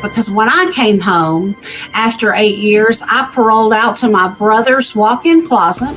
because when I came home after 8 years, I paroled out to my brother's walk-in closet.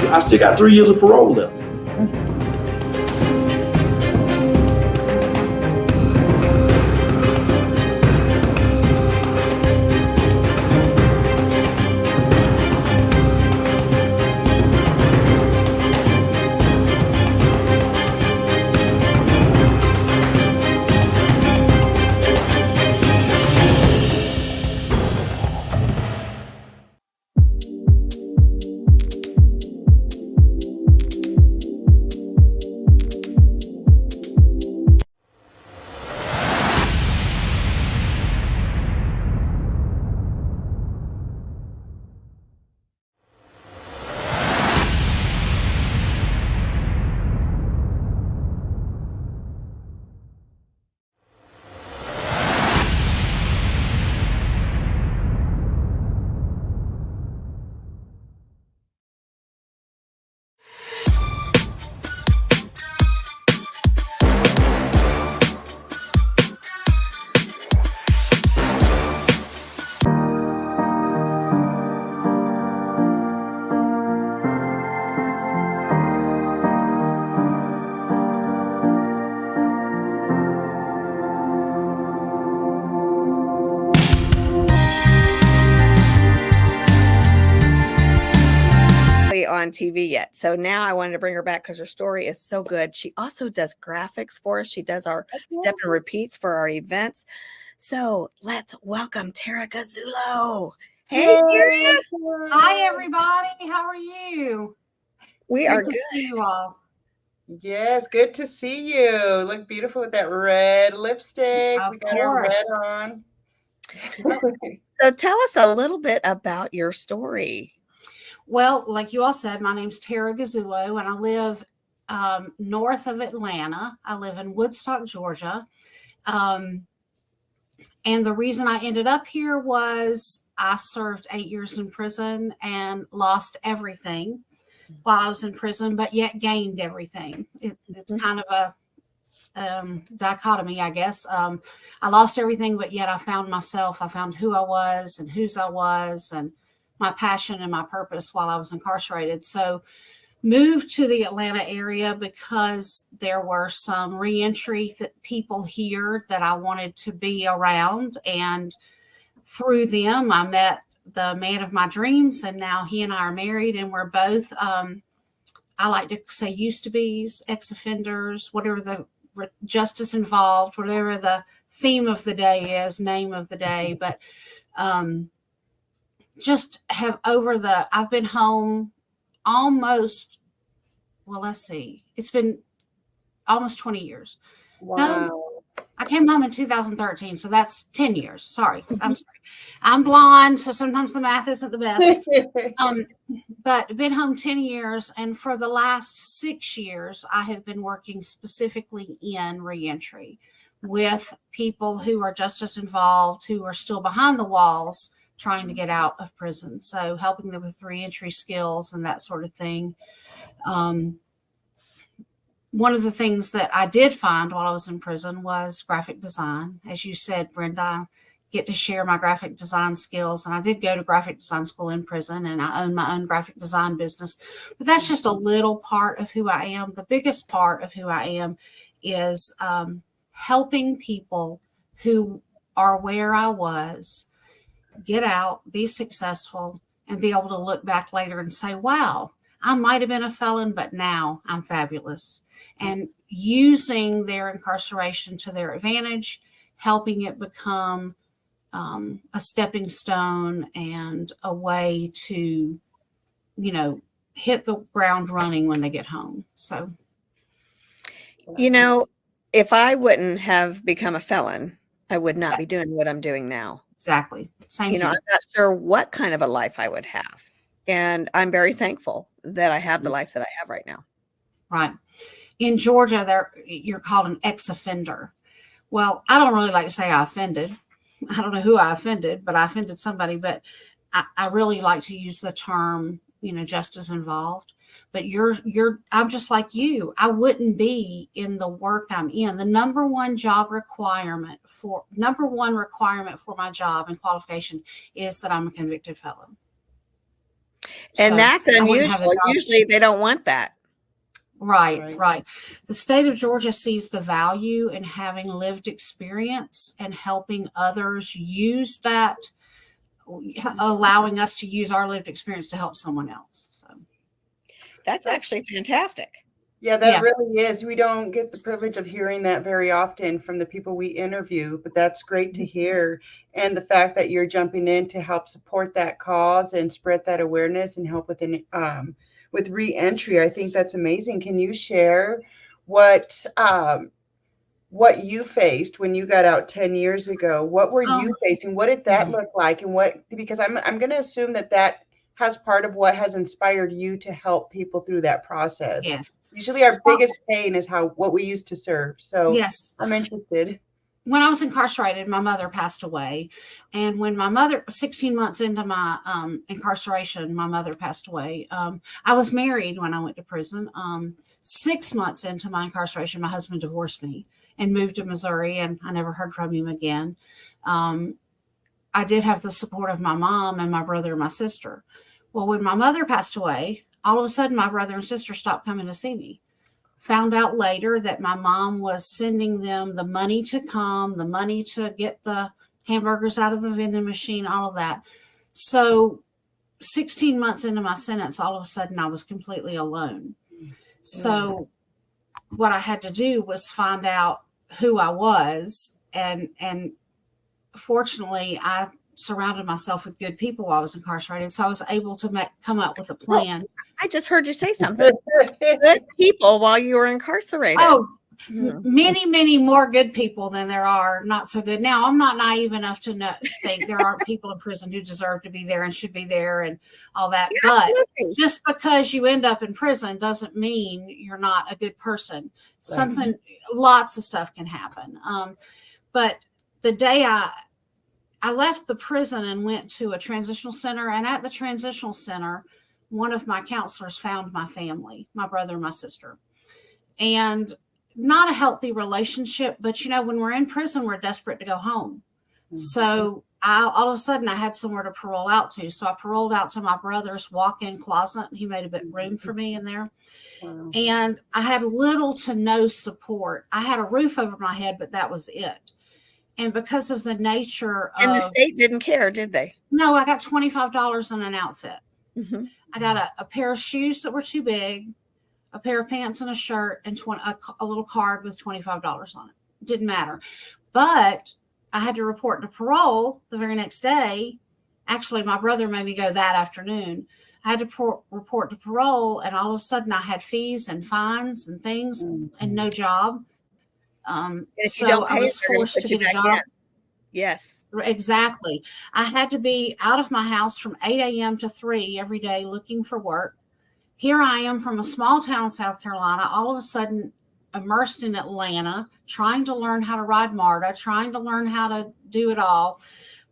I still got 3 years of parole left. On TV yet. So now I wanted to bring her back because her story is so good. She also does graphics for us. She does our step and repeats for our events. So let's welcome Tara Gazzuolo. Hey, Tara. Hi, everybody. How are you? We are good to see you all. Yes, good to see you. Look beautiful with that red lipstick. Of we got our red course. on. So tell us a little bit about your story. Well, like you all said, my name's Tara Gazzuolo, and I live north of Atlanta. I live in Woodstock, Georgia. And the reason I ended up here was I served 8 years in prison and lost everything while I was in prison, but yet gained everything. It's kind of a dichotomy, I guess. I lost everything, but yet I found myself. I found who I was and whose I was and my passion and my purpose while I was incarcerated. So moved to the Atlanta area because there were some reentry people here that I wanted to be around. And through them, I met the man of my dreams. And now he and I are married, and we're both, I like to say, used to be ex-offenders, whatever the justice involved, whatever the theme of the day is, name of the day. But just have I've been home almost, well, let's see, it's been almost 20 years. Wow. No, I came home in 2013, so that's 10 years. Sorry. I'm sorry. I'm blonde, so sometimes the math isn't the best. But been home 10 years, and for the last 6 years, I have been working specifically in reentry with people who are justice involved, who are still behind the walls, trying to get out of prison. So helping them with reentry skills and that sort of thing. One of the things that I did find while I was in prison was graphic design. As you said, Brenda, I get to share my graphic design skills. And I did go to graphic design school in prison, and I own my own graphic design business. But that's just a little part of who I am. The biggest part of who I am is helping people who are where I was get out, be successful, and be able to look back later and say, wow, I might have been a felon, but now I'm fabulous. And using their incarceration to their advantage, helping it become a stepping stone and a way to, hit the ground running when they get home. So, If I wouldn't have become a felon, I would not be doing what I'm doing now. exactly. Same I'm here. not sure what kind of a life I would have. And I'm very thankful that I have the life that I have right now. Right. In Georgia, you're called an ex-offender. Well, I don't really like to say I offended. I don't know who I offended, but I offended somebody. But I really like to use the term, justice involved. But I'm just like you. I wouldn't be in the work I'm in. The number one requirement for my job and qualification is that I'm a convicted felon. And So that's I wouldn't have a unusual. job. Usually they don't want that. Right. The state of Georgia sees the value in having lived experience and helping others use that, allowing us to use our lived experience to help someone else. So that's actually fantastic. Yeah, that really is. We don't get the privilege of hearing that very often from the people we interview, but that's great to hear. And the fact that you're jumping in to help support that cause and spread that awareness and help with re-entry, I think that's amazing. Can you share what you faced when you got out 10 years ago? What were you facing? What did that look like? And because I'm going to assume that has part of what has inspired you to help people through that process. Yes. Usually our biggest pain is what we used to serve. So yes, I'm interested. When I was incarcerated, my mother passed away. And when 16 months into my incarceration, my mother passed away. I was married when I went to prison. 6 months into my incarceration, my husband divorced me and moved to Missouri, and I never heard from him again. I did have the support of my mom and my brother and my sister. Well, when my mother passed away, all of a sudden my brother and sister stopped coming to see me. Found out later that my mom was sending them the money to come, the money to get the hamburgers out of the vending machine, all of that. So 16 months into my sentence, all of a sudden I was completely alone. So what I had to do was find out who I was. And fortunately, I surrounded myself with good people while I was incarcerated. So I was able to come up with a plan. I just heard you say something. Good people while you were incarcerated. Oh, many, many more good people than there are not so good. Now, I'm not naive enough to think there aren't people in prison who deserve to be there and should be there and all that. Yeah, but absolutely. Just because you end up in prison doesn't mean you're not a good person. Right. Lots of stuff can happen. But the day I left the prison and went to a transitional center, and at the transitional center, one of my counselors found my family, my brother and my sister. And not a healthy relationship, but when we're in prison, we're desperate to go home. Mm-hmm. So all of a sudden I had somewhere to parole out to. So I paroled out to my brother's walk-in closet. He made a bit of room for me in there. Wow. And I had little to no support. I had a roof over my head, but that was it. And because of the nature of... And the state didn't care, did they? No, I got $25 in an outfit. Mm-hmm. I got a pair of shoes that were too big, a pair of pants and a shirt, and a little card with $25 on it. Didn't matter. But I had to report to parole the very next day. Actually, my brother made me go that afternoon. I had to report to parole, and all of a sudden I had fees and fines and things and no job. So I was forced to get a job. Yes, exactly. I had to be out of my house from 8 a.m. to 3 every day looking for work. Here I am from a small town in South Carolina, all of a sudden immersed in Atlanta, trying to learn how to ride MARTA, trying to learn how to do it all.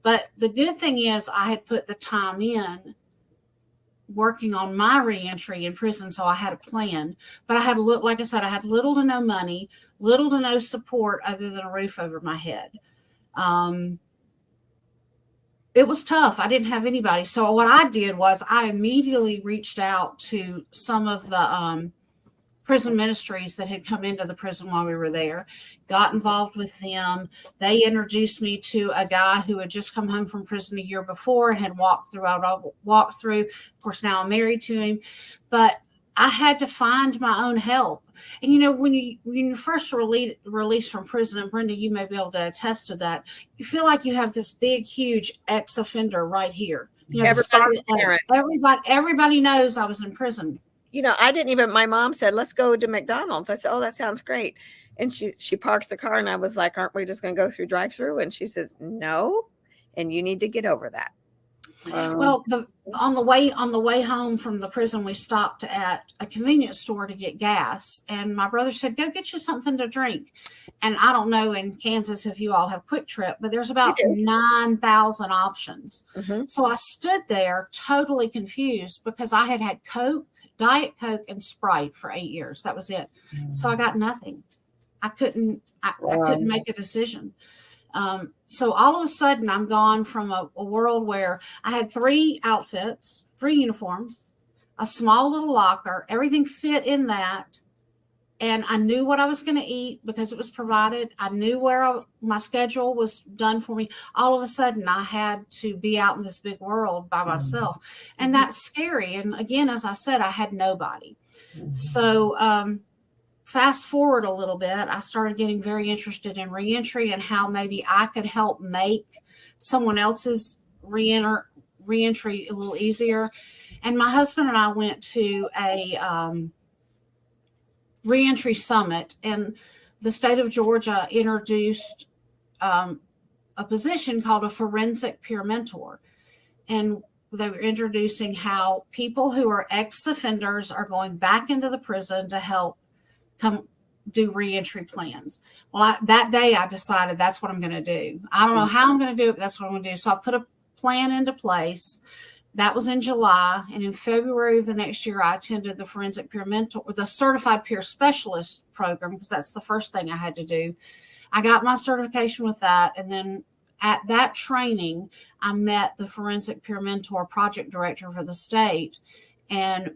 But the good thing is I had put the time in working on my reentry in prison, so I had a plan. But I had, like I said, I had little to no money, little to no support other than a roof over my head. It was tough. I didn't have anybody. So what I did was I immediately reached out to some of the prison ministries that had come into the prison while we were there, got involved with them. They introduced me to a guy who had just come home from prison a year before and had walked through. Of course, now I'm married to him. But I had to find my own help. And you know, when you're first released from prison, and Brenda, you may be able to attest to that, you feel like you have this big, huge ex-offender right here. You know, Everybody's parent. Everybody knows I was in prison. You know, I didn't even, my mom said, let's go to McDonald's. I said, oh, that sounds great. And she parks the car, and I was like, aren't we just going to go through drive-through? And she says, no, and you need to get over that. Well, on the way home from the prison, we stopped at a convenience store to get gas, and my brother said, "Go get you something to drink." And I don't know in Kansas if you all have Quick Trip, but there's about 9,000 options. Mm-hmm. So I stood there totally confused because I had had Coke, Diet Coke, and Sprite for 8 years. That was it. So I got nothing. I couldn't make a decision. So all of a sudden, I'm gone from a world where I had 3 outfits, 3 uniforms, a small little locker, everything fit in that. And I knew what I was going to eat because it was provided. I knew where my schedule was done for me. All of a sudden, I had to be out in this big world by myself. And that's scary. And again, as I said, I had nobody. So, fast forward a little bit, I started getting very interested in reentry and how maybe I could help make someone else's reentry a little easier. And my husband and I went to a reentry summit, and the state of Georgia introduced a position called a forensic peer mentor. And they were introducing how people who are ex-offenders are going back into the prison to help come do reentry plans. Well, that day I decided that's what I'm going to do. I don't know how I'm going to do it, but that's what I'm going to do. So I put a plan into place. That was in July. And in February of the next year, I attended the Forensic Peer Mentor, the Certified Peer Specialist program, because that's the first thing I had to do. I got my certification with that. And then at that training, I met the Forensic Peer Mentor project director for the state and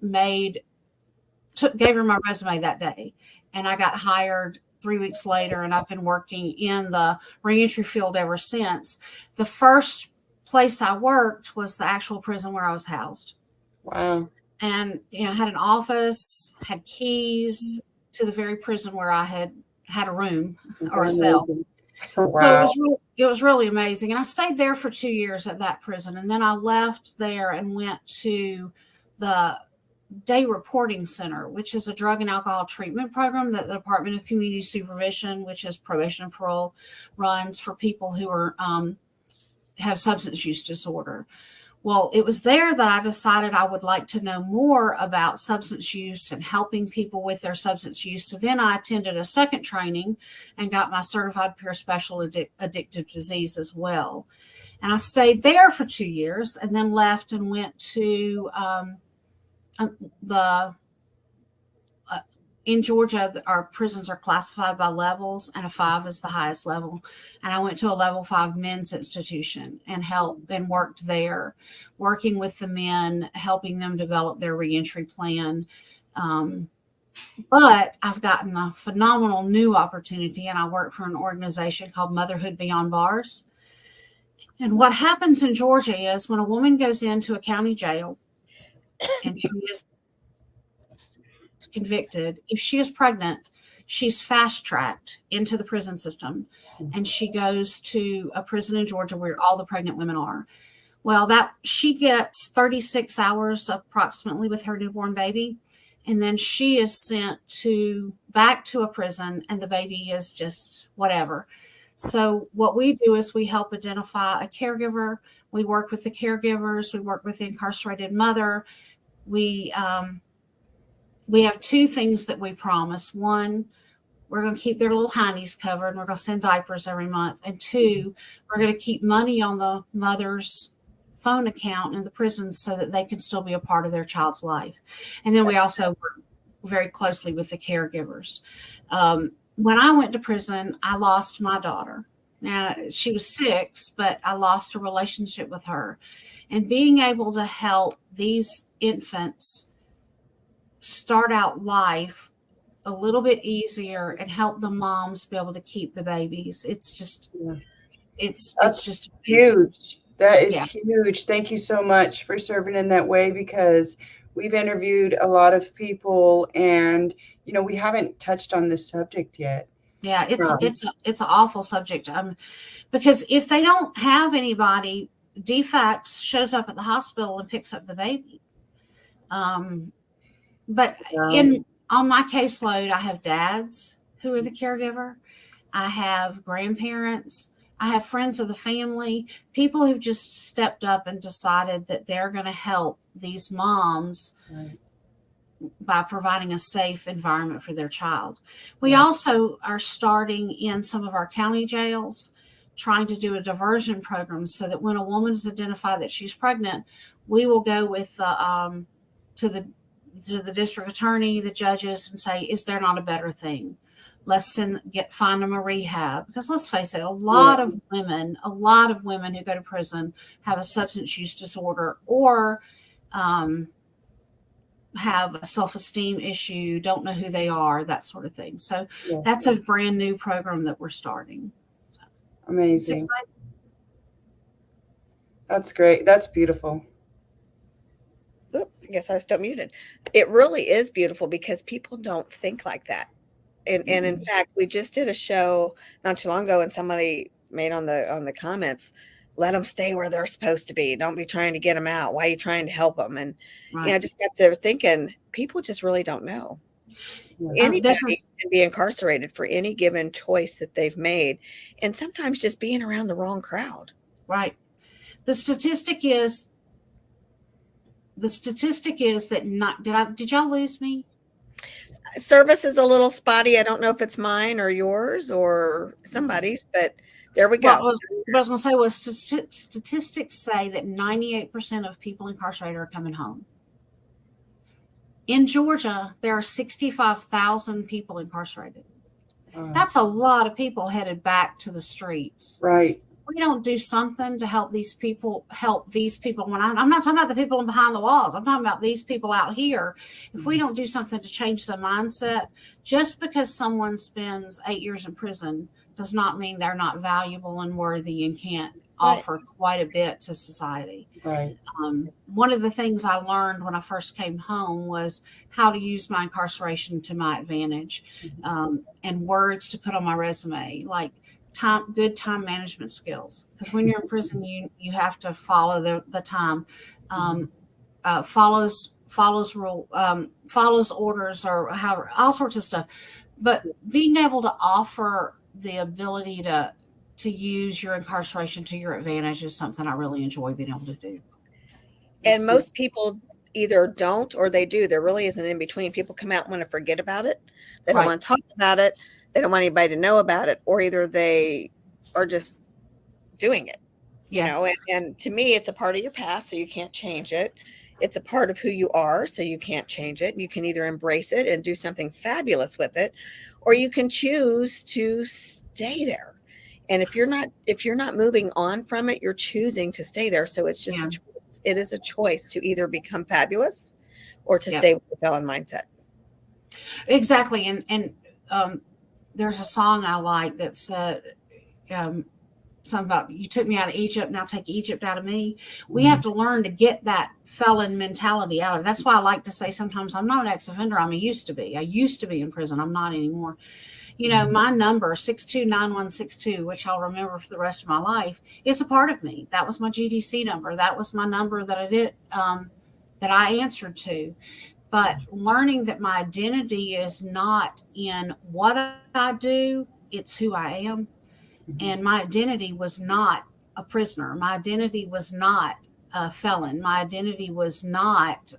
gave her my resume that day. And I got hired 3 weeks later, and I've been working in the reentry field ever since. The first place I worked was the actual prison where I was housed. Wow. And, you know, had an office, had keys to the very prison where I had a room or a cell. Wow. So it was really amazing. And I stayed there for 2 years at that prison. And then I left there and went to the Day Reporting Center, which is a drug and alcohol treatment program that the Department of Community Supervision, which is probation and parole, runs for people who are have substance use disorder. Well, it was there that I decided I would like to know more about substance use and helping people with their substance use. So then I attended a second training and got my certified peer special addictive disease as well. And I stayed there for 2 years and then left and went to in Georgia, our prisons are classified by levels, and a 5 is the highest level. And I went to a level 5 men's institution and worked there, working with the men, helping them develop their reentry plan. But I've gotten a phenomenal new opportunity, and I work for an organization called Motherhood Beyond Bars. And what happens in Georgia is when a woman goes into a county jail and she is convicted, if she is pregnant, she's fast-tracked into the prison system, and she goes to a prison in Georgia where all the pregnant women are. Well, that she gets 36 hours approximately with her newborn baby, and then she is sent back to a prison, and the baby is just whatever. So what we do is we help identify a caregiver. We work with the caregivers. We work with the incarcerated mother. We have 2 things that we promise. 1, we're going to keep their little heinies covered, and we're going to send diapers every month. And 2, we're going to keep money on the mother's phone account in the prison so that they can still be a part of their child's life. And then we also work very closely with the caregivers. When I went to prison, I lost my daughter. Now, she was 6, but I lost a relationship with her. And being able to help these infants start out life a little bit easier and help the moms be able to keep the babies. It's just, it's just amazing. Huge. That is huge. Thank you so much for serving in that way, because we've interviewed a lot of people, and we haven't touched on this subject yet. Yeah, it's an awful subject. Because if they don't have anybody, DFACS shows up at the hospital and picks up the baby. But on my caseload, I have dads who are the caregiver. I have grandparents. I have friends of the family, people who've just stepped up and decided that they're going to help these moms by providing a safe environment for their child. We also are starting in some of our county jails, trying to do a diversion program so that when a woman is identified that she's pregnant, we will go with to the district attorney, the judges, and say, is there not a better thing? Let's find them a rehab. Because let's face it, a lot of women who go to prison have a substance use disorder or have a self-esteem issue, don't know who they are, that sort of thing. So that's a brand new program that we're starting. Amazing. That's great. That's beautiful. Oop, I guess I was still muted. It really is beautiful because people don't think like that. And in fact, we just did a show not too long ago, and somebody made on the comments, let them stay where they're supposed to be. Don't be trying to get them out. Why are you trying to help them? And I just got to thinking, people just really don't know. Anybody can be incarcerated for any given choice that they've made, and sometimes just being around the wrong crowd. Right. The statistic is that did y'all lose me? Service is a little spotty. I don't know if it's mine or yours or somebody's, but there we go. What I was going to say was statistics say that 98% of people incarcerated are coming home. In Georgia, there are 65,000 people incarcerated. That's a lot of people headed back to the streets. Right. We don't do something to help these people. When I'm not talking about the people behind the walls. I'm talking about these people out here. If we don't do something to change the mindset, just because someone spends 8 years in prison does not mean they're not valuable and worthy and can't offer quite a bit to society. Right. One of the things I learned when I first came home was how to use my incarceration to my advantage, and words to put on my resume, like good time management skills. Because when you're in prison, you have to follow the time, follows orders, or however, all sorts of stuff. But being able to offer the ability to use your incarceration to your advantage is something I really enjoy being able to do. And most people either don't or they do. There really isn't in between. People come out and want to forget about it. They don't want to talk about it. They don't want anybody to know about it, or either they are just doing it, and to me, it's a part of your past, so you can't change it. It's a part of who you are, so you can't change it. You can either embrace it and do something fabulous with it, or you can choose to stay there. And if you're not moving on from it, you're choosing to stay there. So it's just a choice. It is a choice to either become fabulous or to stay with the felon mindset. Exactly. And there's a song I like that said something about, you took me out of Egypt, now take Egypt out of me. We have to learn to get that felon mentality out of it. That's why I like to say sometimes I'm not an ex-offender. I used to be in prison. I'm not anymore. My number 629162, which I'll remember for the rest of my life, is a part of me. That was my GDC number. That was my number that I answered to. But learning that my identity is not in what I do, it's who I am. And my identity was not a prisoner. My identity was not a felon. My identity was not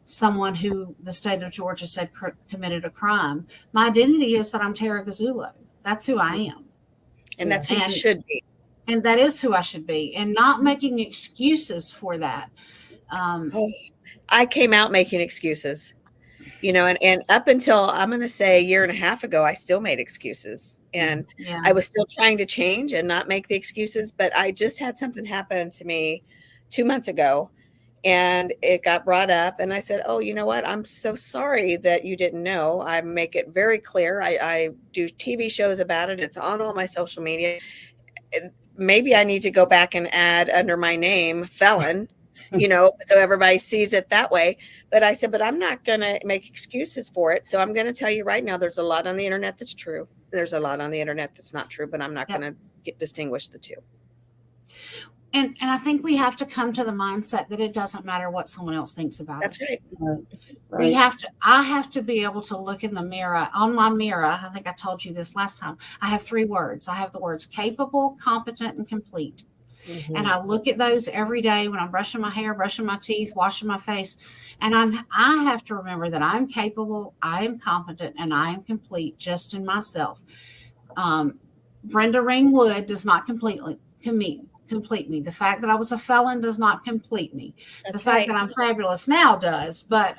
someone who the state of Georgia said committed a crime. My identity is that I'm Tara Gazzuolo. That's who I am. And that's who you should be. And that is who I should be. And not making excuses for that. I came out making excuses, and up until I'm going to say a year and a half ago, I still made excuses, and I was still trying to change and not make the excuses. But I just had something happen to me 2 months ago, and it got brought up, and I said, oh, you know what? I'm so sorry that you didn't know. I make it very clear. I do TV shows about it. It's on all my social media. Maybe I need to go back and add under my name, Felon. so everybody sees it that way. But I said, but I'm not going to make excuses for it. So I'm going to tell you right now, there's a lot on the internet that's true. There's a lot on the internet that's not true, but I'm not going to distinguish the two. And I think we have to come to the mindset that it doesn't matter what someone else thinks about us. That's right. We have to, I have to be able to look in the mirror. On my mirror, I think I told you this last time, I have 3 words. I have the words capable, competent, and complete. Mm-hmm. And I look at those every day when I'm brushing my hair, brushing my teeth, washing my face. And I have to remember that I'm capable, I am competent, and I am complete just in myself. Brenda Ringwood does not complete me. The fact that I was a felon does not complete me. That's the fact right. that I'm fabulous now does. But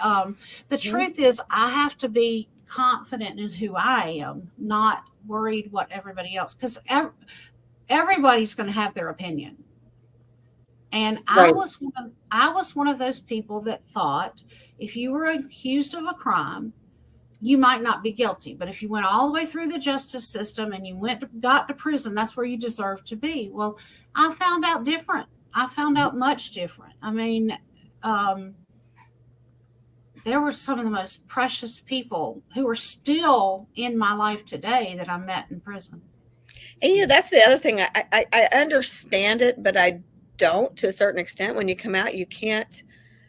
the truth is, I have to be confident in who I am, not worried what everybody else, because everybody's going to have their opinion. And I was one of those people that thought if you were accused of a crime, you might not be guilty. But if you went all the way through the justice system and you got to prison, that's where you deserve to be. Well, I found out different. I found out much different. I mean, there were some of the most precious people who are still in my life today that I met in prison. And that's the other thing. I understand it, but I don't to a certain extent. When you come out, you can't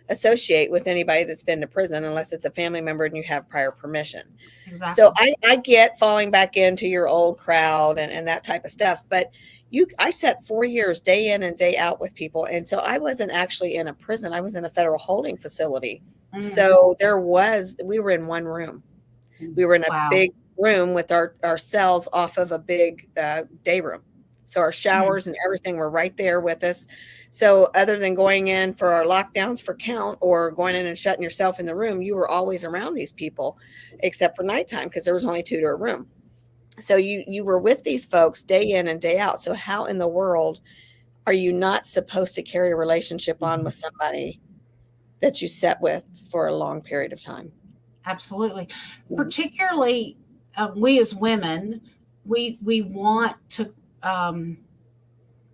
associate with anybody that's been to prison unless it's a family member and you have prior permission. Exactly. So I get falling back into your old crowd and that type of stuff. But I sat 4 years day in and day out with people. And so I wasn't actually in a prison. I was in a federal holding facility. Mm-hmm. So we were in one room. We were in a big room with our cells off of a big day room. So our showers and everything were right there with us. So other than going in for our lockdowns for count or going in and shutting yourself in the room, you were always around these people, except for nighttime because there was only 2 to a room. So you were with these folks day in and day out. So how in the world are you not supposed to carry a relationship on with somebody that you sat with for a long period of time? Absolutely. Particularly we as women, we want to,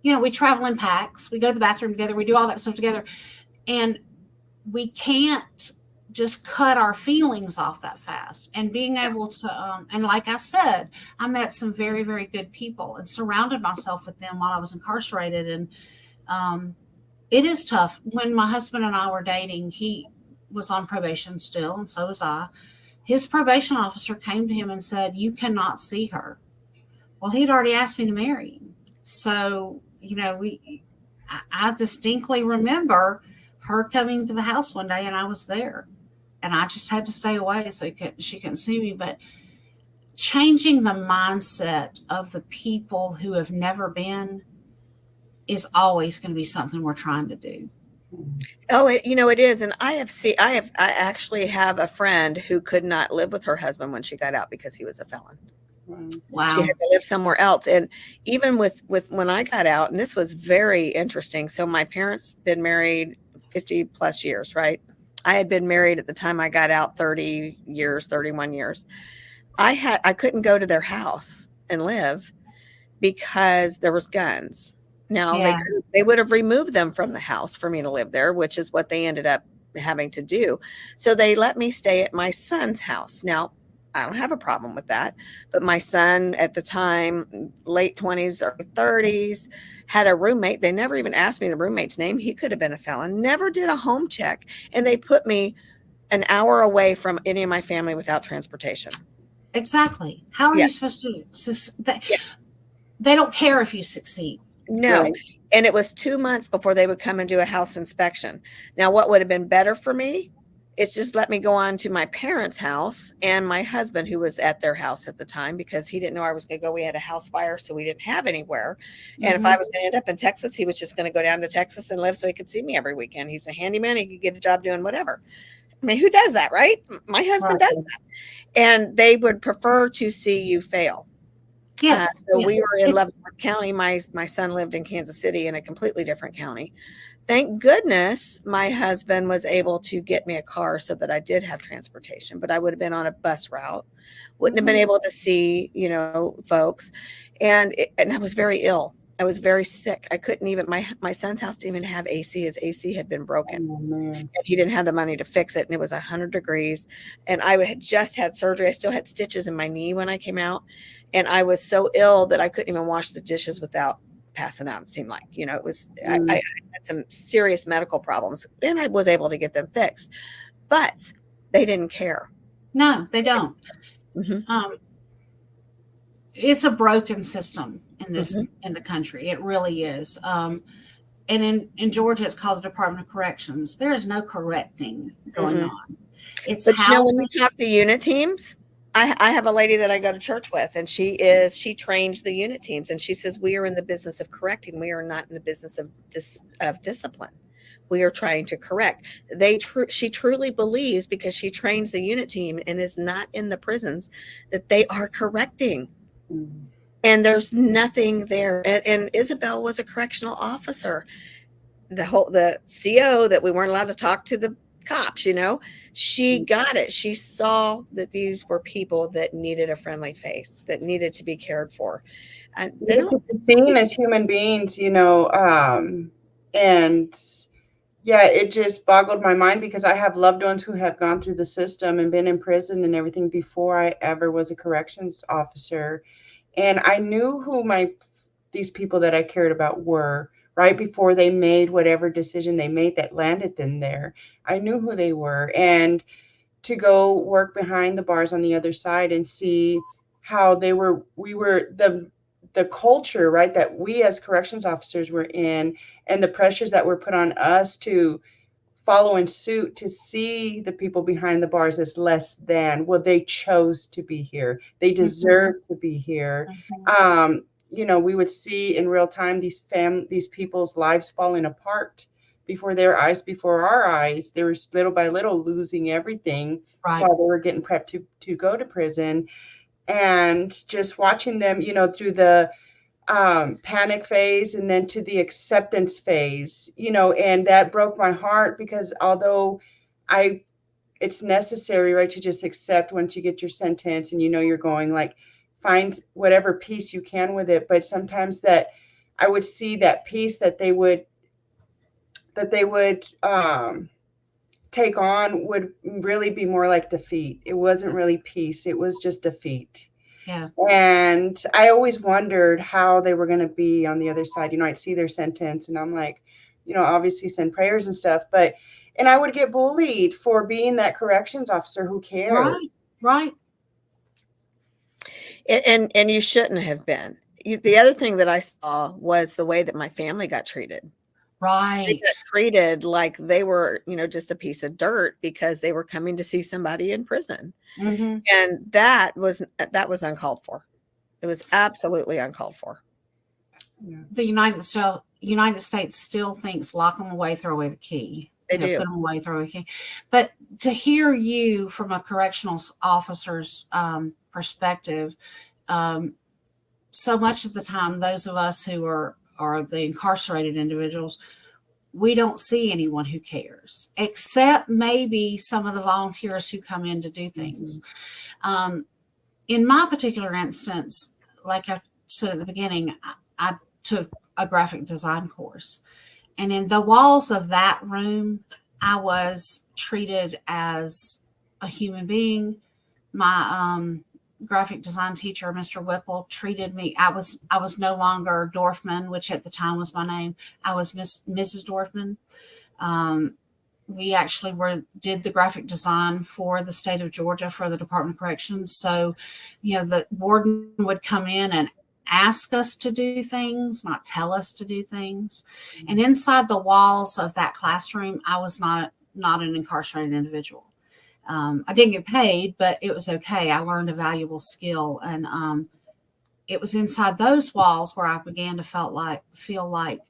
we travel in packs, we go to the bathroom together, we do all that stuff together, and we can't just cut our feelings off that fast. And being able to, and like I said, I met some very, very good people and surrounded myself with them while I was incarcerated. And it is tough. When my husband and I were dating, he was on probation still, and so was I. His probation officer came to him and said, "You cannot see her." Well, he'd already asked me to marry him. So, I distinctly remember her coming to the house one day and I was there and I just had to stay away so she couldn't see me. But changing the mindset of the people who have never been is always going to be something we're trying to do. Oh, it is. And I actually have a friend who could not live with her husband when she got out because he was a felon. Wow. She had to live somewhere else. And even with when I got out, and this was very interesting. So my parents been married 50 plus years, right? I had been married at the time I got out 30 years, 31 years. I couldn't go to their house and live because there was guns. Now they would have removed them from the house for me to live there, which is what they ended up having to do. So they let me stay at my son's house. Now, I don't have a problem with that. But my son at the time, late 20s or 30s, had a roommate. They never even asked me the roommate's name. He could have been a felon. Never did a home check. And they put me an hour away from any of my family without transportation. Exactly. How are you supposed to? They don't care if you succeed. No. Right. And it was 2 months before they would come and do a house inspection. Now, what would have been better for me is just let me go on to my parents' house and my husband, who was at their house at the time, because he didn't know I was going to go. We had a house fire, so we didn't have anywhere. And if I was going to end up in Texas, he was just going to go down to Texas and live so he could see me every weekend. He's a handyman. He could get a job doing whatever. I mean, who does that, right? My husband does that. And they would prefer to see you fail. Yes. So we were in Leavenworth County. My son lived in Kansas City in a completely different county. Thank goodness my husband was able to get me a car so that I did have transportation, but I would have been on a bus route, wouldn't have been able to see, folks. And I was very ill. I was very sick. I couldn't even, my son's house didn't even have AC. His AC had been broken. Oh, man. And he didn't have the money to fix it. And it was 100 degrees. And I had just had surgery. I still had stitches in my knee when I came out. And I was so ill that I couldn't even wash the dishes without passing out. It seemed like, it was, I had some serious medical problems and I was able to get them fixed, but they didn't care. No, they don't. Mm-hmm. It's a broken system in this in the country. It really is. And in Georgia, it's called the Department of Corrections. There is no correcting going on. It's but when you talk to unit teams, I have a lady that I go to church with, and she trains the unit teams, and she says we are in the business of correcting. We are not in the business of discipline. We are trying to correct. She truly believes, because she trains the unit team and is not in the prisons, that they are correcting. And there's nothing there. And Isabel was a correctional officer. The CO that we weren't allowed to talk to the cops, she got it. She saw that these were people that needed a friendly face, that needed to be cared for. And they don't seen as human beings, and yeah, it just boggled my mind, because I have loved ones who have gone through the system and been in prison and everything before I ever was a corrections officer. And I knew who these people that I cared about were right before they made whatever decision they made that landed them there. I knew who they were. And to go work behind the bars on the other side and see how we were the culture, right, that we as corrections officers were in, and the pressures that were put on us to follow in suit, to see the people behind the bars as less than. Well, they chose to be here. They deserve to be here. We would see in real time these people's lives falling apart before their eyes, before our eyes. They were little by little losing everything while they were getting prepped to go to prison. And just watching them, through the panic phase and then to the acceptance phase, and that broke my heart, because although it's necessary, right, to just accept once you get your sentence and you're going, like, find whatever peace you can with it. But sometimes that I would see that peace that they would take on would really be more like defeat. It wasn't really peace. It was just defeat. Yeah. And I always wondered how they were going to be on the other side. I'd see their sentence and I'm like, obviously send prayers and stuff, and I would get bullied for being that corrections officer who cared. Right. And you shouldn't have been. The other thing that I saw was the way that my family got treated. Right. They got treated like they were, just a piece of dirt because they were coming to see somebody in prison. And that was uncalled for. It was absolutely uncalled for. Yeah. The United States still thinks lock them away, throw away the key. They do. Put them away, throw away the key. But to hear you from a correctional officer's perspective, so much of the time, those of us who are the incarcerated individuals, we don't see anyone who cares, except maybe some of the volunteers who come in to do things. In my particular instance, like I said at the beginning, I took a graphic design course. And in the walls of that room, I was treated as a human being. My graphic design teacher, Mr. Whipple, treated me. I was no longer Dorfman, which at the time was my name. I was Mrs. Dorfman. We actually did the graphic design for the state of Georgia for the Department of Corrections. So, the warden would come in and ask us to do things, not tell us to do things. And inside the walls of that classroom, I was not an incarcerated individual. I didn't get paid, but it was okay. I learned a valuable skill. And it was inside those walls where I began to feel like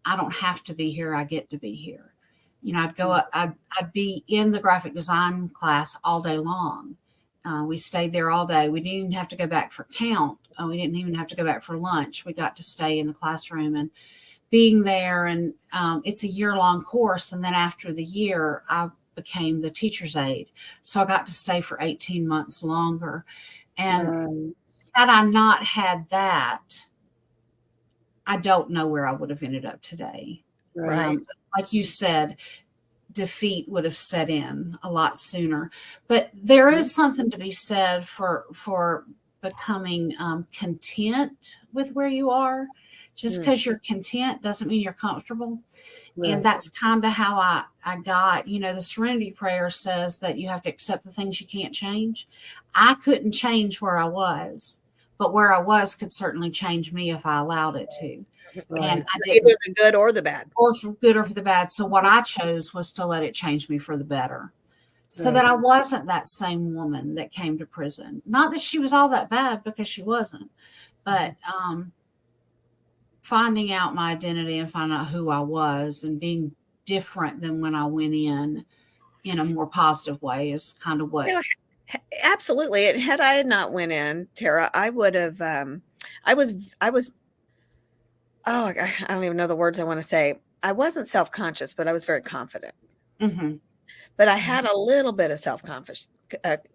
I don't have to be here. I get to be here. I'd go up, I'd be in the graphic design class all day long. We stayed there all day. We didn't even have to go back for count. We didn't even have to go back for lunch. We got to stay in the classroom and being there. And it's a year-long course. And then after the year, I became the teacher's aide. So I got to stay for 18 months longer. And had I not had that, I don't know where I would have ended up today. Right. Like you said, defeat would have set in a lot sooner. But there is something to be said for becoming content with where you are. Just because you're content doesn't mean you're comfortable. Right. And that's kind of how I got, the serenity prayer says that you have to accept the things you can't change. I couldn't change where I was, but where I was could certainly change me if I allowed it to. Right. And I didn't, either the good or the bad, or for good or for the bad. So what I chose was to let it change me for the better, so that I wasn't that same woman that came to prison. Not that she was all that bad, because she wasn't, but finding out my identity and finding out who I was and being different than when I went in a more positive way is kind of what. Absolutely. And had I not went in, Tara, I would have, I was, I don't even know the words I want to say. I wasn't self-conscious, but I was very confident. Mm-hmm. But I had a little bit of self-conscious, doubt,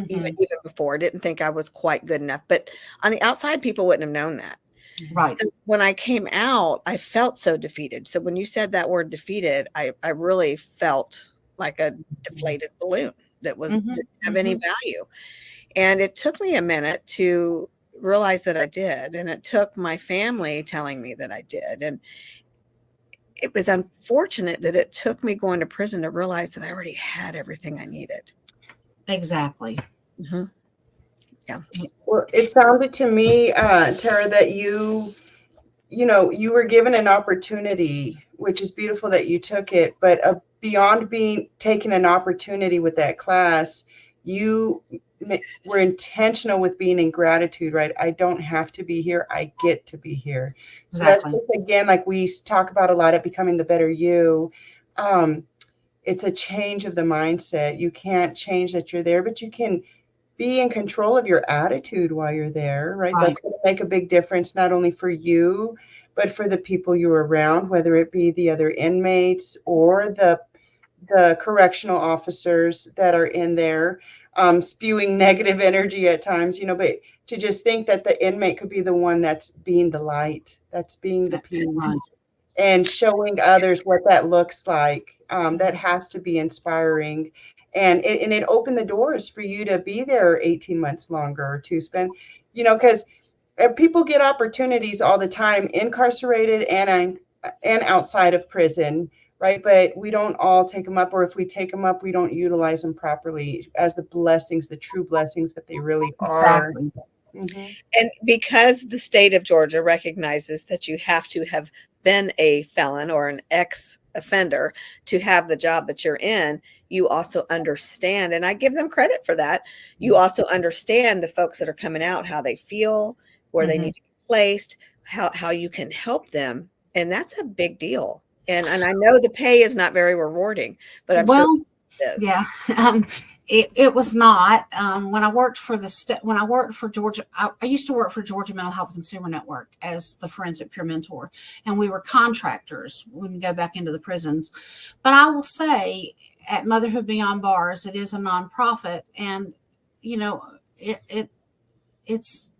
even before. I didn't think I was quite good enough. But on the outside, people wouldn't have known that. Right. So when I came out, I felt so defeated. So when you said that word defeated, I really felt like a deflated balloon that didn't have any value. And it took me a minute to realize that I did. And it took my family telling me that I did. And it was unfortunate that it took me going to prison to realize that I already had everything I needed. Exactly. Mm-hmm. Yeah. Well, it sounded to me, Tara, that you were given an opportunity, which is beautiful that you took it, but beyond taking an opportunity with that class, you were intentional with being in gratitude, right? I don't have to be here. I get to be here. So Exactly. that's just, again, like we talk about a lot at Becoming the Better You. It's a change of the mindset. You can't change that you're there, but you can be in control of your attitude while you're there, right? That's going to make a big difference, not only for you, but for the people you're around, whether it be the other inmates or the correctional officers that are in there, spewing negative energy at times, but to just think that the inmate could be the one that's being the light, that's being the peace, and showing others what that looks like. That has to be inspiring. And it opened the doors for you to be there 18 months longer, to spend, because people get opportunities all the time, incarcerated and outside of prison, right? But we don't all take them up, or if we take them up, we don't utilize them properly as the blessings, the true blessings that they really are. Exactly. Mm-hmm. And because the state of Georgia recognizes that you have to have been a felon or an ex-offender to have the job that you're in, you also understand, and I give them credit for that, you also understand the folks that are coming out, how they feel, where they need to be placed, how you can help them. And that's a big deal. And I know the pay is not very rewarding, but I'm sure it is. Yeah. It was not. When I worked for Georgia, I used to work for Georgia Mental Health Consumer Network as the forensic peer mentor, and we were contractors. We wouldn't go back into the prisons. But I will say, at Motherhood Beyond Bars, it is a nonprofit, and it's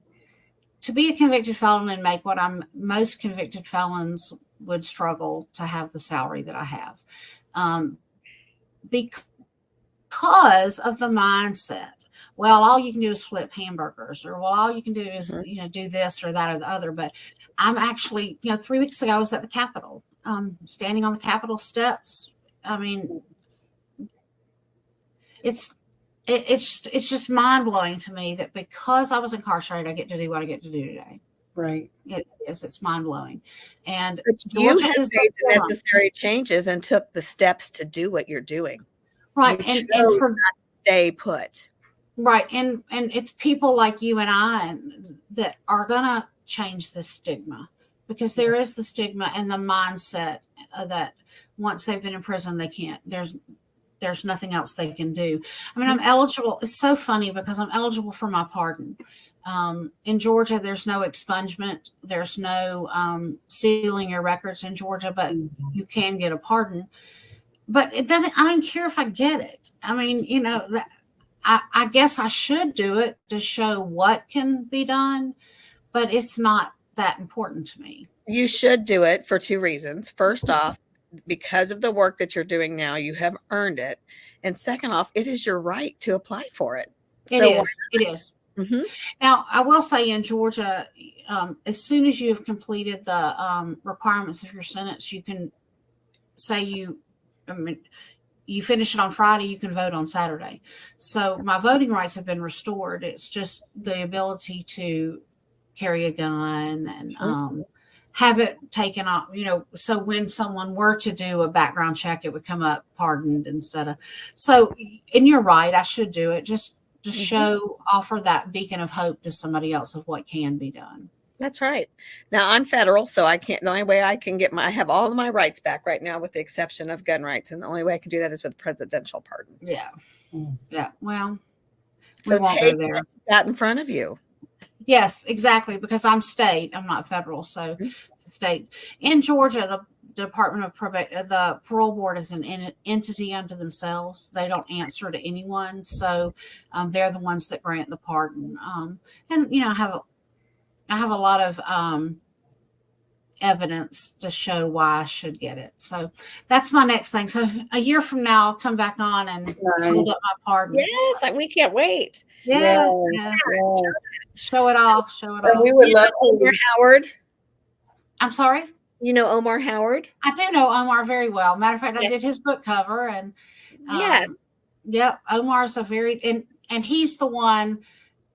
to be a convicted felon and make what most convicted felons would struggle to have the salary that I have, because of the mindset. Well, all you can do is flip hamburgers, or well, all you can do is do this or that or the other. But I'm actually, 3 weeks ago I was at the Capitol, standing on the Capitol steps. I mean, it's just mind blowing to me that because I was incarcerated, I get to do what I get to do today. Right. It is. It's mind blowing. And you have made the necessary changes and took the steps to do what you're doing. Right. And for not to stay put. Right. And it's people like you and I that are going to change the stigma, because there is the stigma and the mindset that once they've been in prison, they can't, there's nothing else they can do. I mean, I'm eligible. It's so funny because I'm eligible for my pardon. In Georgia, there's no expungement. There's no sealing your records in Georgia, but you can get a pardon. But it doesn't. I don't care if I get it. I mean, I guess I should do it to show what can be done. but it's not that important to me. You should do it for two reasons. First off, because of the work that you're doing now, you have earned it. And second off, it is your right to apply for it. It is. It is. Mm-hmm. Now, I will say in Georgia, as soon as you have completed the requirements of your sentence, you can say you finish it on Friday, you can vote on Saturday. So my voting rights have been restored. It's just the ability to carry a gun and have it taken off, so when someone were to do a background check, it would come up pardoned instead of. So, and you're right, I should do it just to offer that beacon of hope to somebody else of what can be done. That's right. Now I'm federal, so I can't. The only way I can I have all of my rights back right now, with the exception of gun rights, and the only way I can do that is with presidential pardon. Yeah, yeah. Well, so we won't take go there. That in front of you. Yes, exactly. Because I'm state, I'm not federal. So, state in Georgia, the Department of Probation, the parole board is an entity unto themselves. They don't answer to anyone, so they're the ones that grant the pardon. And I have a lot of evidence to show why I should get it. So that's my next thing. So a year from now, I'll come back on and hold up my pardon. Yes, we can't wait. Yeah. Show it off. Show it off. We would love Omar Howard. I'm sorry? You know Omar Howard? I do know Omar very well. Matter of fact, I did his book cover, and yes. Yep. Omar's and he's the one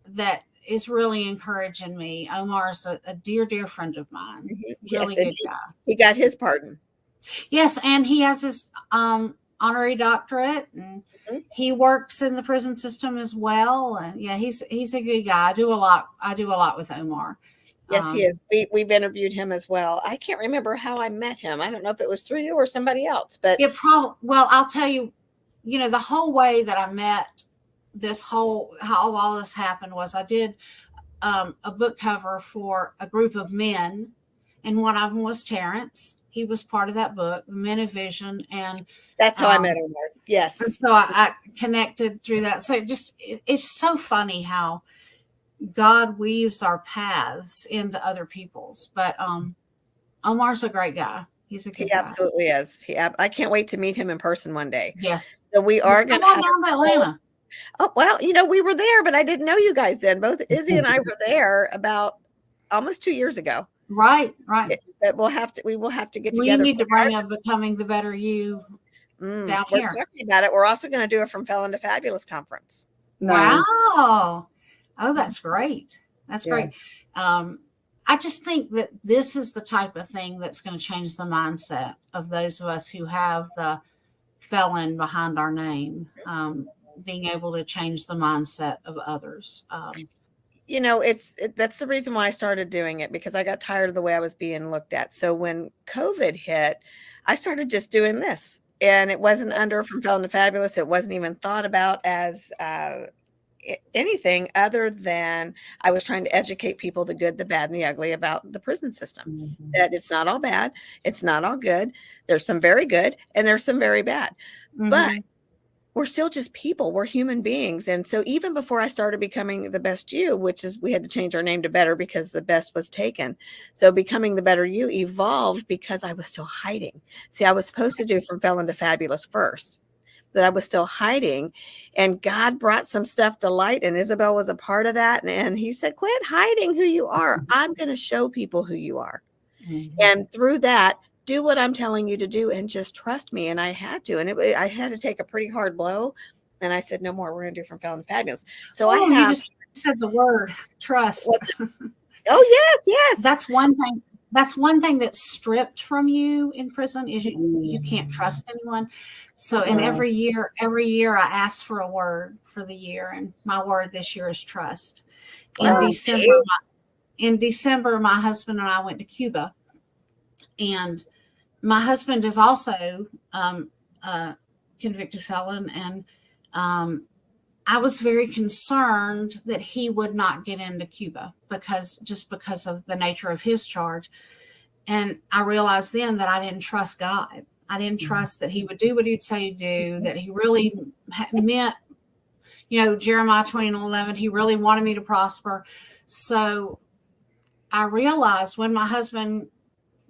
that is really encouraging me. Omar's a dear, dear friend of mine. Really good guy. He got his pardon. Yes, and he has his honorary doctorate, and he works in the prison system as well. And yeah, he's a good guy. I do a lot with Omar. Yes, he is. We've interviewed him as well. I can't remember how I met him. I don't know if it was through you or somebody else, but well, I'll tell you, the whole way that I met how all this happened was I did a book cover for a group of men, and one of them was Terrence. He was part of that book, The Men of Vision, and that's how I met Omar. Yes. And so I connected through that. So it's so funny how God weaves our paths into other people's. But Omar's a great guy. He's a good guy. He absolutely is. I can't wait to meet him in person one day. Yes. So we are going to come on down to Atlanta. Oh, well, we were there, but I didn't know you guys then. Both Izzy and I were there about almost 2 years ago. Right. But we will have to get together. We need to bring up Becoming the Better You down we're here. talking about it. We're also going to do it from Felon to Fabulous conference. Wow. Oh, that's great. That's great. I just think that this is the type of thing that's going to change the mindset of those of us who have the felon behind our name, being able to change the mindset of others. That's the reason why I started doing it, because I got tired of the way I was being looked at. So when COVID hit, I started just doing this, and it wasn't under From Felon to Fabulous. It wasn't even thought about as anything other than I was trying to educate people, the good, the bad, and the ugly, about the prison system. That it's not all bad, it's not all good. There's some very good and there's some very bad, but we're still just people. We're human beings. And so even before I started Becoming the Best You, which is, we had to change our name to Better because the best was taken. So Becoming the Better You evolved because I was still hiding. See, I was supposed to do From Felon to Fabulous first, that I was still hiding, and God brought some stuff to light, and Isabel was a part of that. And he said, quit hiding who you are. I'm going to show people who you are. And through that, do what I'm telling you to do and just trust me. And I had to, and I had to take a pretty hard blow. And I said, no more, we're going to do From Felon to Fabulous. So you just said the word trust. Oh, yes. That's one thing. That's one thing that's stripped from you in prison is you can't trust anyone. So, and every year I ask for a word for the year, and my word this year is trust. In December, my husband and I went to Cuba, and my husband is also a convicted felon, and I was very concerned that he would not get into Cuba because of the nature of his charge. And I realized then that I didn't trust God. I didn't trust that he would do what he'd say to do, that he really meant, Jeremiah 20:11, he really wanted me to prosper. So I realized when my husband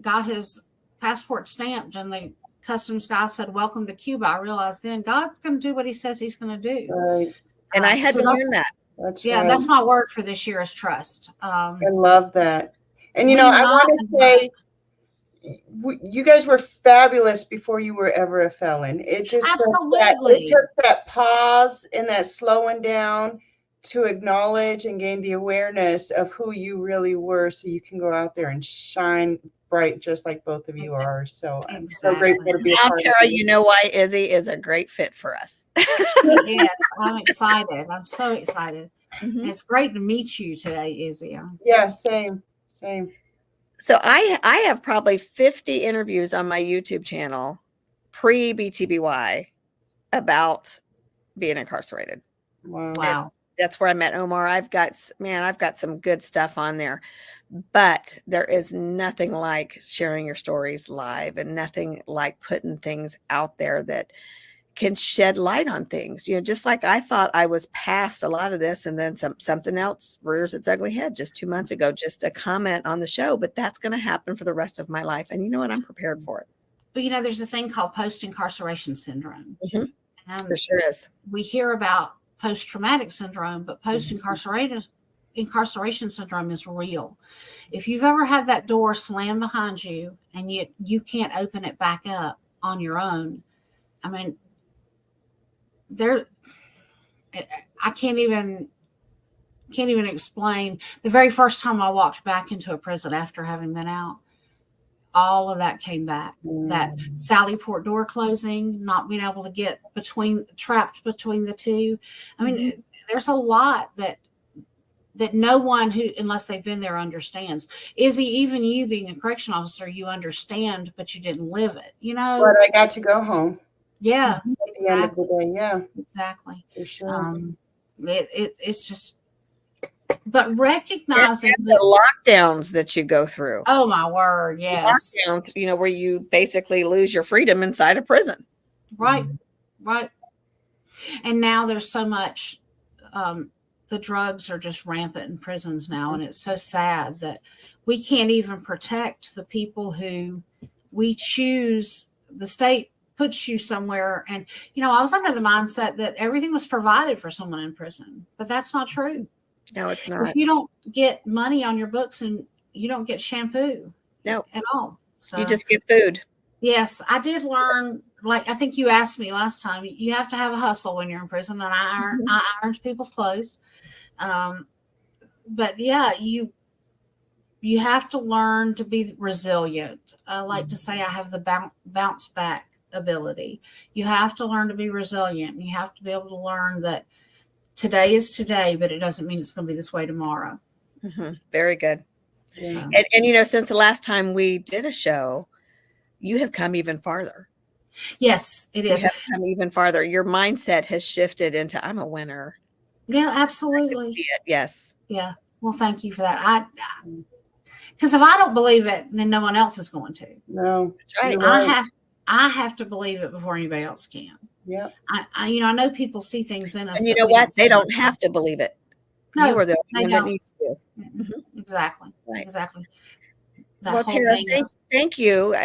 got his passport stamped and the customs guy said, "Welcome to Cuba," I realized then God's going to do what he says he's going to do. Right. And I had So to learn that. That's yeah, right. that's my word for this year is trust. I love that. And you We know, I not- want to say, you guys were fabulous before you were ever a felon. It just Absolutely. it took that pause and that slowing down to acknowledge and gain the awareness of who you really were, so you can go out there and shine bright, just like both of you are. So I'm so grateful to be a Now, part Tara, of it. you know why Izzy is a great fit for us. Yes, I'm excited. I'm so excited. Mhm. It's great to meet you today, Izzy. Yeah, same. So I have probably 50 interviews on my YouTube channel pre BTBY about being incarcerated. Wow. That's where I met Omar. I've got some good stuff on there, but there is nothing like sharing your stories live, and nothing like putting things out there that can shed light on things. You know, just like I thought I was past a lot of this, and then something else rears its ugly head just 2 months ago, just a comment on the show, but that's going to happen for the rest of my life. And you know what? I'm prepared for it. But you know, there's a thing called post-incarceration syndrome. Mhm. And There sure is. we hear about post-traumatic syndrome, but post-incarceration syndrome is real. If you've ever had that door slam behind you and you can't open it back up on your own, I mean, I can't even explain. The very first time I walked back into a prison after having been out, all of that came back. That Sally Port door closing, not being able to get trapped between the two. I mean, there's a lot that no one who, unless they've been there, understands. Izzy, even you being a correction officer, you understand, but you didn't live it, you know? But I got to go home. Yeah, At the end of the day, yeah. exactly. For sure. It's just, but recognizing And the lockdowns that you go through. oh my word, yes. Lockdowns, you know, where you basically lose your freedom inside a prison. Right. And now there's so much, the drugs are just rampant in prisons now. And it's so sad that we can't even protect the people who we choose. The state puts you somewhere. And, you know, I was under the mindset that everything was provided for someone in prison, but that's not true. No, it's not. If you don't get money on your books, and you don't get shampoo No. at all. So You just get food. yes, I did learn, like I think you asked me last time, you have to have a hustle when you're in prison, and I ironed people's clothes. But yeah, you have to learn to be resilient. I like to say I have the bounce back ability. You have to learn to be resilient. You have to be able to learn that today is today, but it doesn't mean it's going to be this way tomorrow. Very good. Yeah. And you know, since the last time we did a show, you have come even farther. Yes, it is. You have come even farther. Your mindset has shifted into I'm a winner. Yeah, absolutely. Yes. Yeah. Well, thank you for that. Because if I don't believe it, then no one else is going to. No. That's right. You're right. I have to believe it before anybody else can. Yeah. I know people see things in us. And you that know we what? They see. don't have to believe it. No, you are the they one that don't. needs to. Exactly. Right. Exactly. Well, Tara, thank you.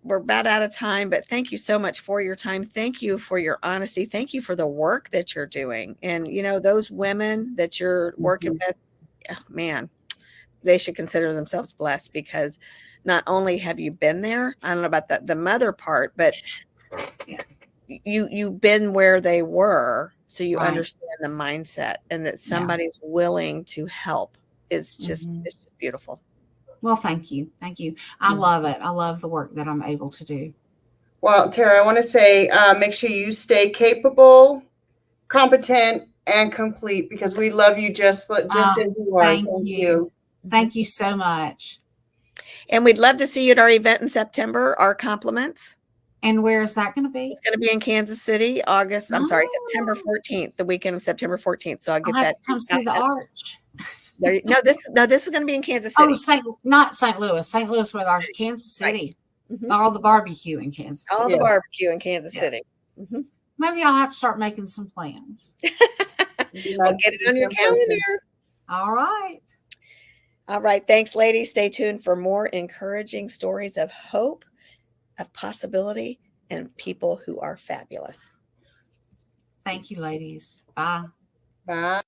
We're about out of time, but thank you so much for your time. Thank you for your honesty. Thank you for the work that you're doing. And, you know, those women that you're working with, man, they should consider themselves blessed, because not only have you been there, I don't know about the mother part, but you've been where they were. So you understand the mindset, and that somebody's willing to help is just, it's just beautiful. Well, thank you. Thank you. I love it. I love the work that I'm able to do. Well, Tara, I want to say, make sure you stay capable, competent, and complete, because we love you just as you are. Thank you. Thank you so much. And we'd love to see you at our event in September, our compliments. And where is that going to be? It's going to be in Kansas City, September 14th, the weekend of September 14th. So I'll get have to come see the arch. This is going to be in Kansas City. Oh, not St. Louis. St. Louis with our Kansas City. Right. All the barbecue in Kansas City. All the barbecue in Kansas City. Maybe I'll have to start making some plans. I'll get it on your calendar. All right. All right. Thanks, ladies. Stay tuned for more encouraging stories of hope, of possibility, and people who are fabulous. Thank you, ladies. Bye. Bye.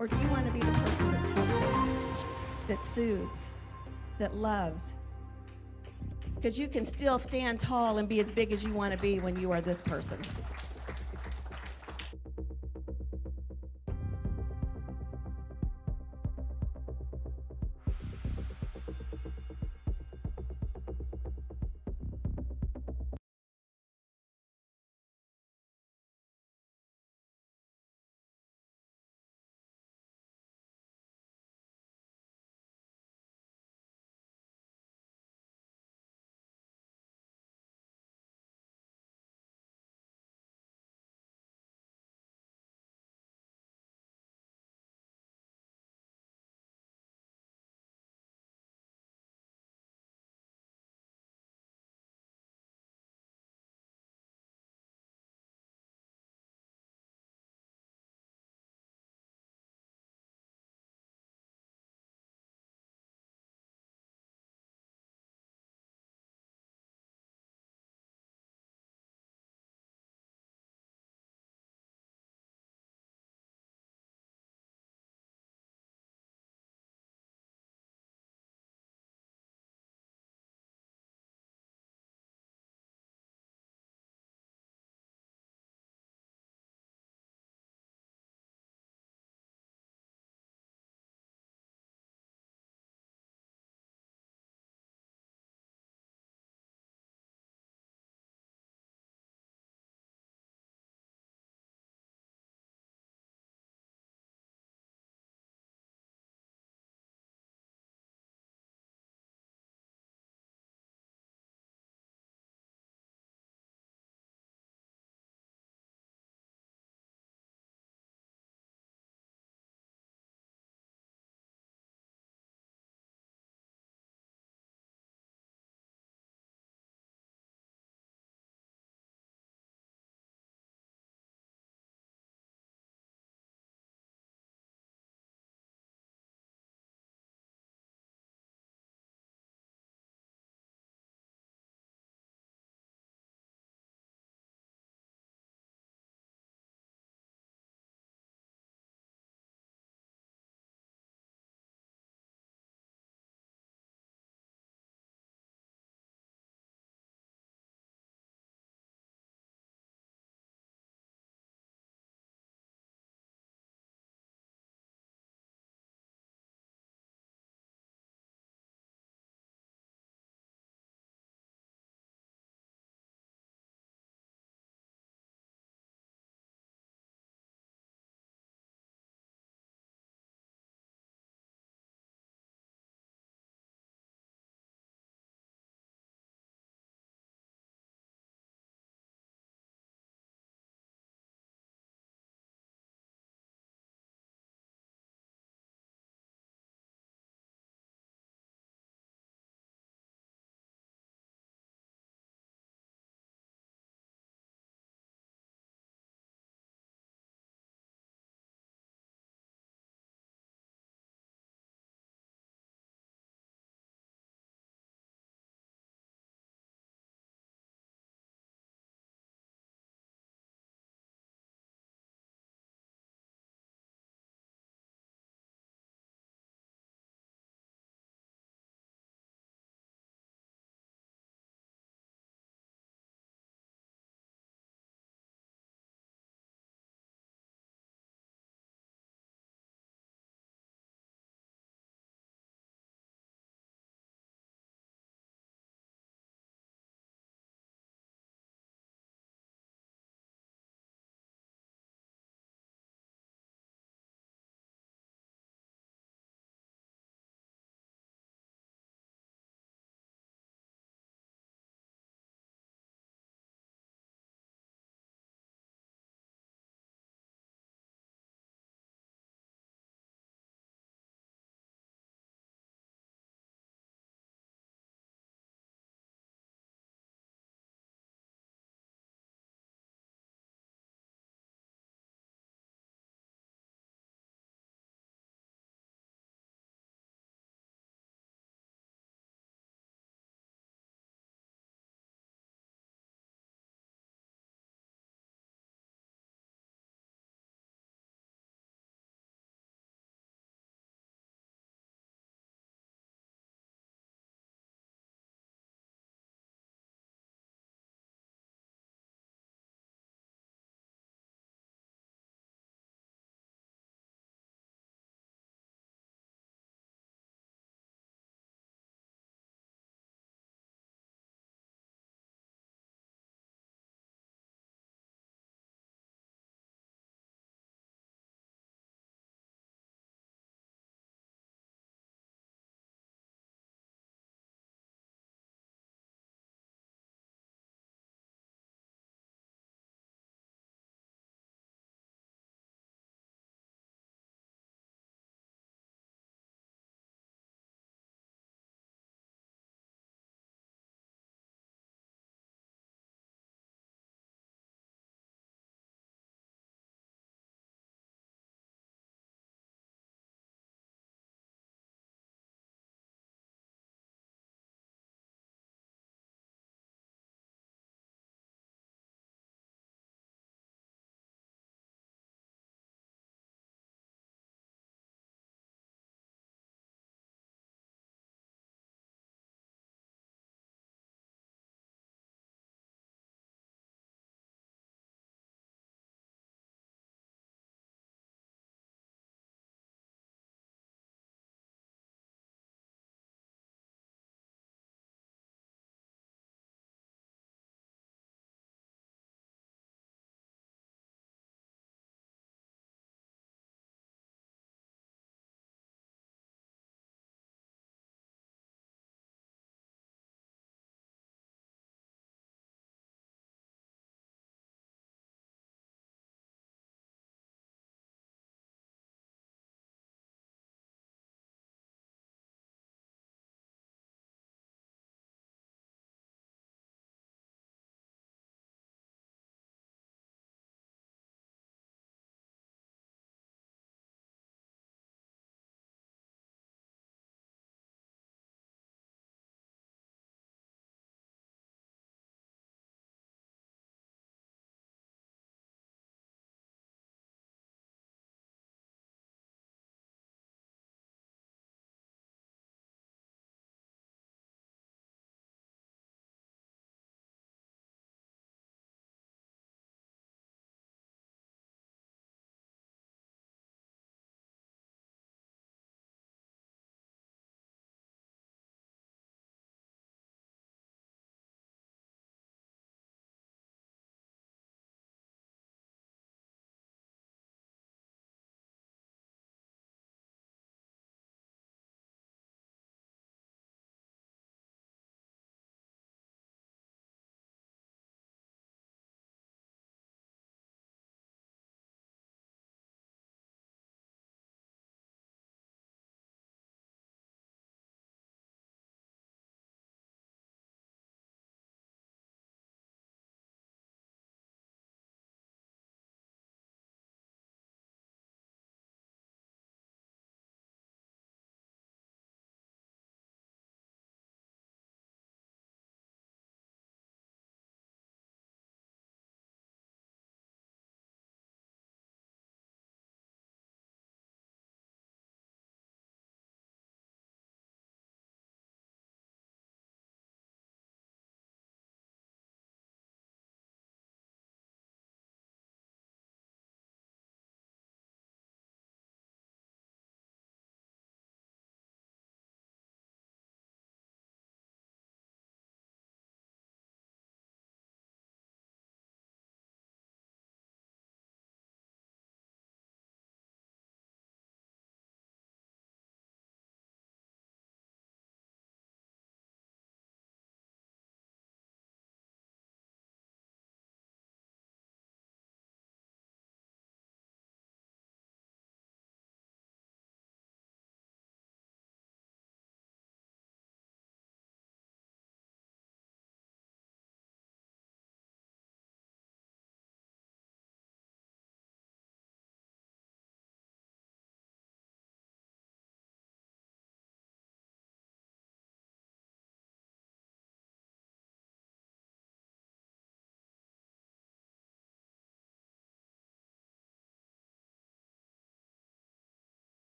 Or do you want to be the person that helps, that soothes, that loves? Because you can still stand tall and be as big as you want to be when you are this person.